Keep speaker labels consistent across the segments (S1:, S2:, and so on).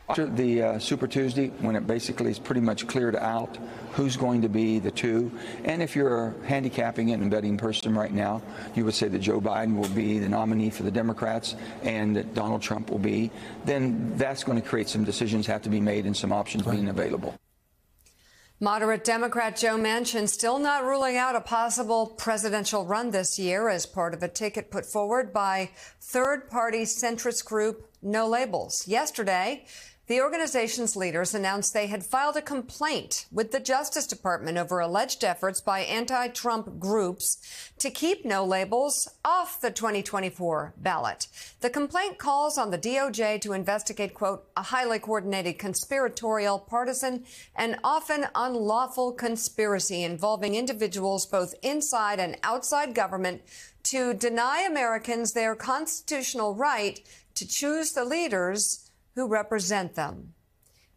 S1: After the Super Tuesday, when it basically is pretty much cleared out who's going to be the two, and if you're handicapping it and betting person right now, you would say that Joe Biden will be the nominee for the Democrats and that Donald Trump will be, then that's going to create some decisions have to be made and some options being available.
S2: Moderate Democrat Joe Manchin still not ruling out a possible presidential run this year as part of a ticket put forward by third-party centrist group No Labels. Yesterday, the organization's leaders announced they had filed a complaint with the Justice Department over alleged efforts by anti-Trump groups to keep No Labels off the 2024 ballot. The complaint calls on the DOJ to investigate, quote, a highly coordinated, conspiratorial, partisan, and often unlawful conspiracy involving individuals both inside and outside government to deny Americans their constitutional right to choose the leaders who represent them.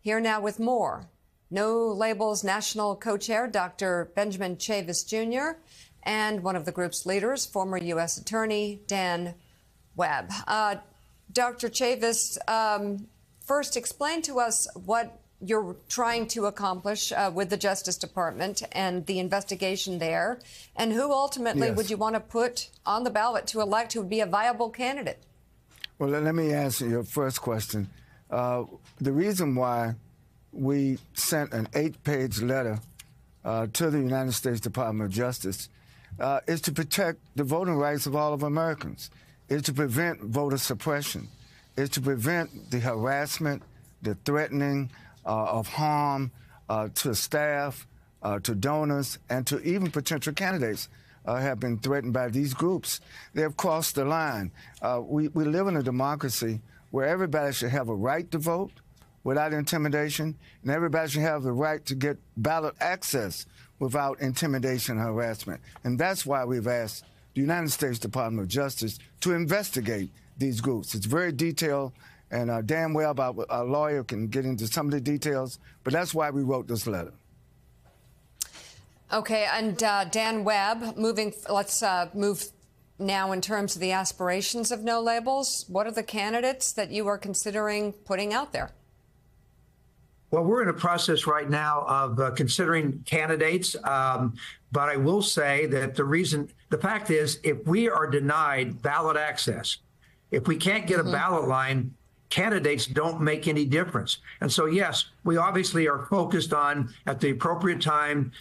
S2: Here now with more, No Labels National Co-Chair Dr. Benjamin Chavis Jr. and one of the group's leaders, former U.S. Attorney Dan Webb. Dr. Chavis, first explain to us what you're trying to accomplish with the Justice Department and the investigation there, and who ultimately would you want to put on the ballot to elect who would be a viable candidate?
S3: Well, let me answer your first question. The reason why we sent an 8-page letter to the United States Department of Justice is to protect the voting rights of all of Americans, is to prevent voter suppression, is to prevent the harassment, the threatening of harm to staff, to donors, and to even potential candidates have been threatened by these groups. They have crossed the line. We live in a democracy where everybody should have a right to vote without intimidation, and everybody should have the right to get ballot access without intimidation and harassment. And that's why we've asked the United States Department of Justice to investigate these groups. It's very detailed, and Dan Webb, our lawyer, can get into some of the details, but that's why we wrote this letter.
S2: Okay, and Dan Webb, let's move now in terms of the aspirations of No Labels. What are the candidates that you are considering putting out there?
S4: Well, we're in a process right now of considering candidates, but I will say that the fact is, if we are denied ballot access, if we can't get a ballot line, candidates don't make any difference. And so, yes, we obviously are focused on, at the appropriate time,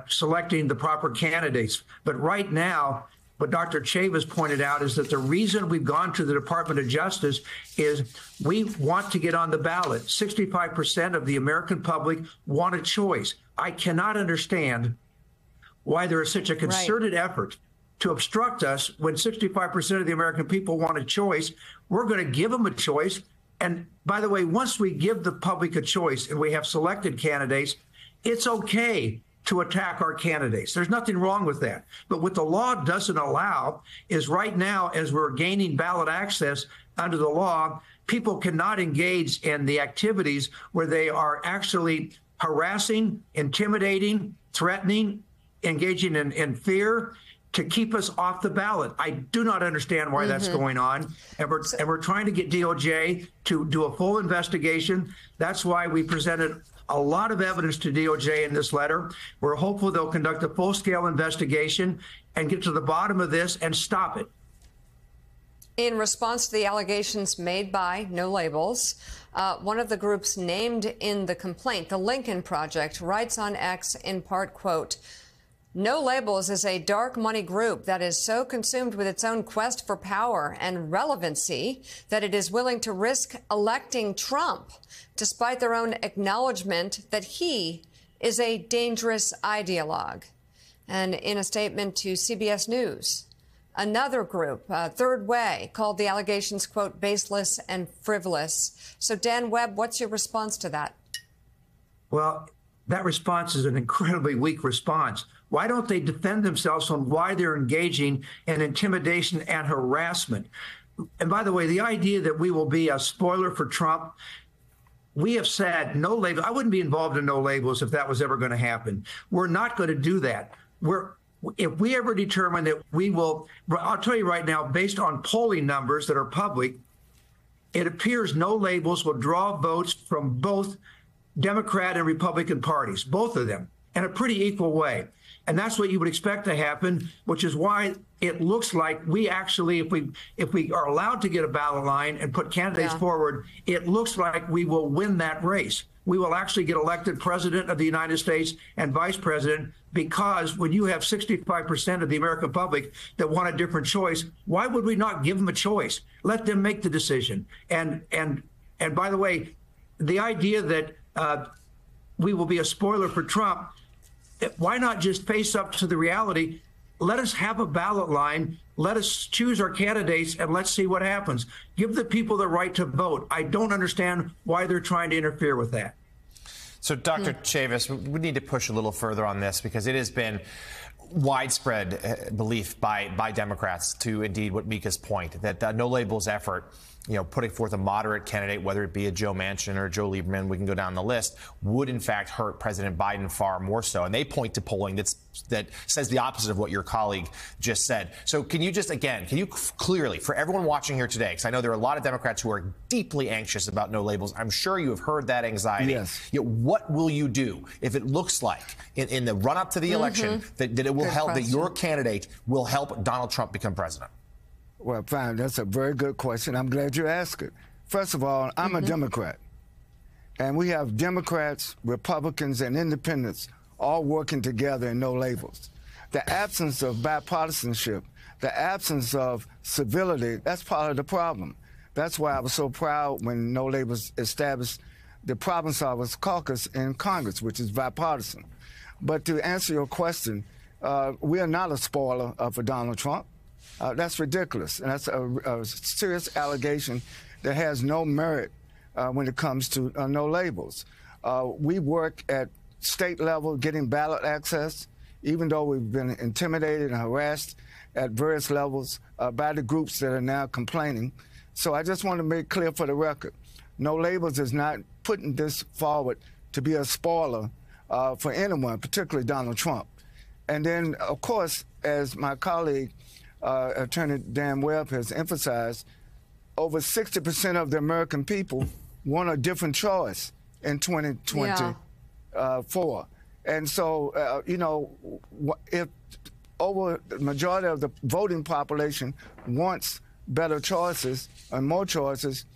S4: selecting the proper candidates. But right now, what Dr. Chavis pointed out is that the reason we've gone to the Department of Justice is we want to get on the ballot. 65% of the American public want a choice. I cannot understand why there is such a concerted effort to obstruct us when 65% of the American people want a choice. We're going to give them a choice. And by the way, once we give the public a choice and we have selected candidates, it's okay to attack our candidates. There's nothing wrong with that. But what the law doesn't allow is right now, as we're gaining ballot access under the law, people cannot engage in the activities where they are actually harassing, intimidating, threatening, engaging in fear to keep us off the ballot. I do not understand why that's going on. And we're trying to get DOJ to do a full investigation. That's why we presented a lot of evidence to DOJ in this letter. We're hopeful they'll conduct a full-scale investigation and get to the bottom of this and stop it.
S2: In response to the allegations made by No Labels, one of the groups named in the complaint, the Lincoln Project, writes on X in part, quote, No Labels is a dark money group that is so consumed with its own quest for power and relevancy that it is willing to risk electing Trump, despite their own acknowledgement that he is a dangerous ideologue. And in a statement to CBS News, another group, Third Way, called the allegations, quote, baseless and frivolous. So, Dan Webb, what's your response to that?
S4: Well, that response is an incredibly weak response. Why don't they defend themselves on why they're engaging in intimidation and harassment? And by the way, the idea that we will be a spoiler for Trump, we have said No Labels. I wouldn't be involved in No Labels if that was ever going to happen. We're not going to do that. If we ever determine that we will, I'll tell you right now, based on polling numbers that are public, it appears no labels will draw votes from both Democrat and Republican parties, both of them, in a pretty equal way. And that's what you would expect to happen, which is why it looks like we actually, if we are allowed to get a ballot line and put candidates forward, it looks like we will win that race. We will actually get elected president of the United States and vice president, because when you have 65% of the American public that want a different choice, why would we not give them a choice? Let them make the decision. And by the way, the idea that we will be a spoiler for Trump, why not just face up to the reality? Let us have a ballot line. Let us choose our candidates and let's see what happens. Give the people the right to vote. I don't understand why they're trying to interfere with that.
S5: So, Dr. Chavis, we need to push a little further on this, because it has been widespread belief by Democrats, to indeed what Mika's point, that no labels effort, putting forth a moderate candidate, whether it be a Joe Manchin or Joe Lieberman, we can go down the list, would in fact hurt President Biden far more so. And they point to polling that says the opposite of what your colleague just said. So can you clearly, for everyone watching here today, because I know there are a lot of Democrats who are deeply anxious about no labels, I'm sure you have heard that anxiety.
S3: Yes.
S5: What will you do if it looks like in the run up to the election that it will help, that your candidate will help Donald Trump become president?
S3: Well, fine. That's a very good question. I'm glad you asked it. First of all, I'm a Democrat. And we have Democrats, Republicans, and independents all working together in no labels. The absence of bipartisanship, the absence of civility, that's part of the problem. That's why I was so proud when No Labels established the Problem Solvers Caucus in Congress, which is bipartisan. But to answer your question, we are not a spoiler for Donald Trump. That's ridiculous, and that's a serious allegation that has no merit when it comes to no labels. We work at state level getting ballot access, even though we've been intimidated and harassed at various levels by the groups that are now complaining. So I just want to make clear for the record, No Labels is not putting this forward to be a spoiler for anyone, particularly Donald Trump. And then, of course, as my colleague, Attorney Dan Webb has emphasized, over 60% of the American people want a different choice in 2024. And so, if over the majority of the voting population wants better choices and more choices,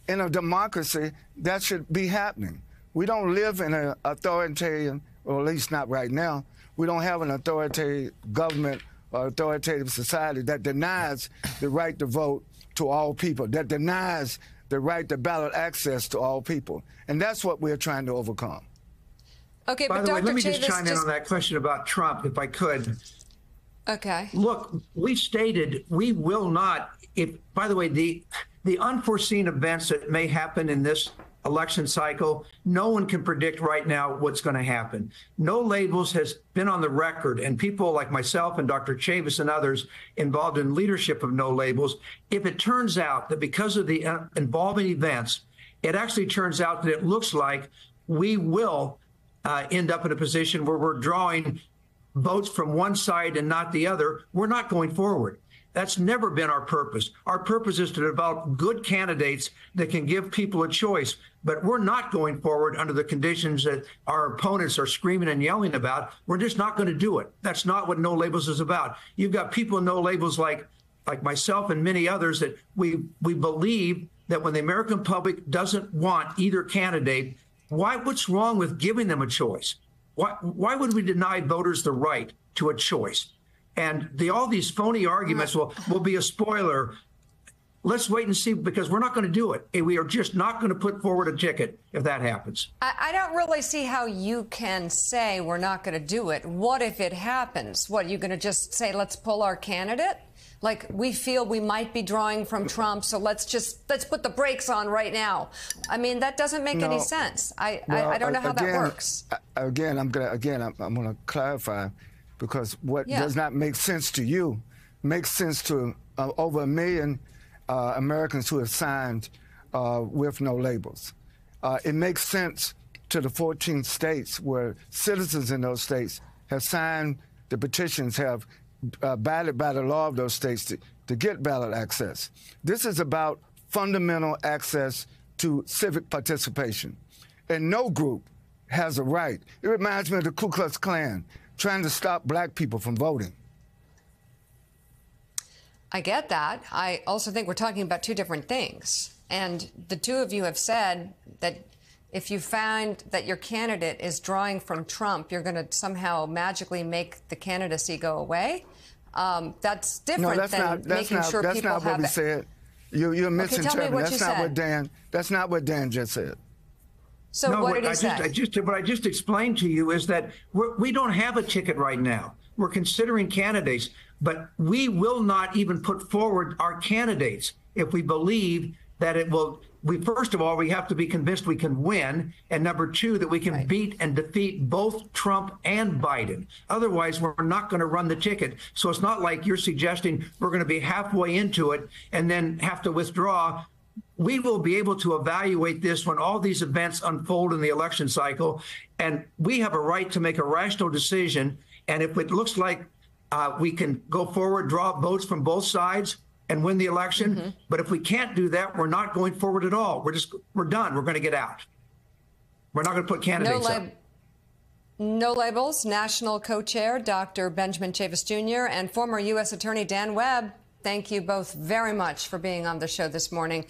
S3: in a democracy, that should be happening. We don't live in an authoritarian, or at least not right now, we don't have an authoritarian government or authoritative society that denies the right to vote to all people, that denies the right to ballot access to all people. And that's what we're trying to overcome.
S2: Okay,
S4: By
S2: but
S4: the way,
S2: Dr.
S4: let me
S2: Chavis,
S4: just chime in on that question about Trump, if I could.
S2: Okay.
S4: Look, we stated we will not, by the way, the unforeseen events that may happen in this election cycle, no one can predict right now what's going to happen. No Labels has been on the record, and people like myself and Dr. Chavis and others involved in leadership of No Labels, if it turns out that because of the involving events, it actually turns out that it looks like we will end up in a position where we're drawing votes from one side and not the other, we're not going forward. That's never been our purpose. Our purpose is to develop good candidates that can give people a choice. But we're not going forward under the conditions that our opponents are screaming and yelling about. We're just not going to do it. That's not what No Labels is about. You've got people in No Labels like myself and many others that we believe that when the American public doesn't want either candidate, what's wrong with giving them a choice? Why would we deny voters the right to a choice? And all these phony arguments will be a spoiler. Let's wait and see, because we're not going to do it. We are just not going to put forward a ticket if that happens.
S2: I don't really see how you can say we're not going to do it. What if it happens? What, you're going to just say, let's pull our candidate? Like, we feel we might be drawing from Trump, so let's put the brakes on right now. I mean, that doesn't make any sense. I don't know how that works.
S3: I'm gonna clarify, because what does not make sense to you makes sense to over 1 million Americans who have signed with No Labels. It makes sense to the 14 states where citizens in those states have signed the petitions, have abided by the law of those states to get ballot access. This is about fundamental access to civic participation. And no group has a right. It reminds me of the Ku Klux Klan trying to stop black people from voting.
S2: I get that. I also think we're talking about two different things. And the two of you have said that if you find that your candidate is drawing from Trump, you're going to somehow magically make the candidacy go away. That's different than making sure people have...
S3: That's not what we said. You're misinterpreting. That's not what Dan just said.
S2: So
S4: no,
S2: what did he say?
S4: What I just explained to you is that we don't have a ticket right now. We're considering candidates, but we will not even put forward our candidates if we believe that it will. First of all, we have to be convinced we can win, and number two, that we can beat and defeat both Trump and Biden. Otherwise, we're not going to run the ticket. So it's not like you're suggesting we're going to be halfway into it and then have to withdraw. We will be able to evaluate this when all these events unfold in the election cycle, and we have a right to make a rational decision. And if it looks like we can go forward, draw votes from both sides, and win the election. But if we can't do that, we're not going forward at all. We're done. We're going to get out. We're not going to put candidates up.
S2: No Labels National Co-Chair Dr. Benjamin Chavis Jr. and former U.S. Attorney Dan Webb, thank you both very much for being on the show this morning.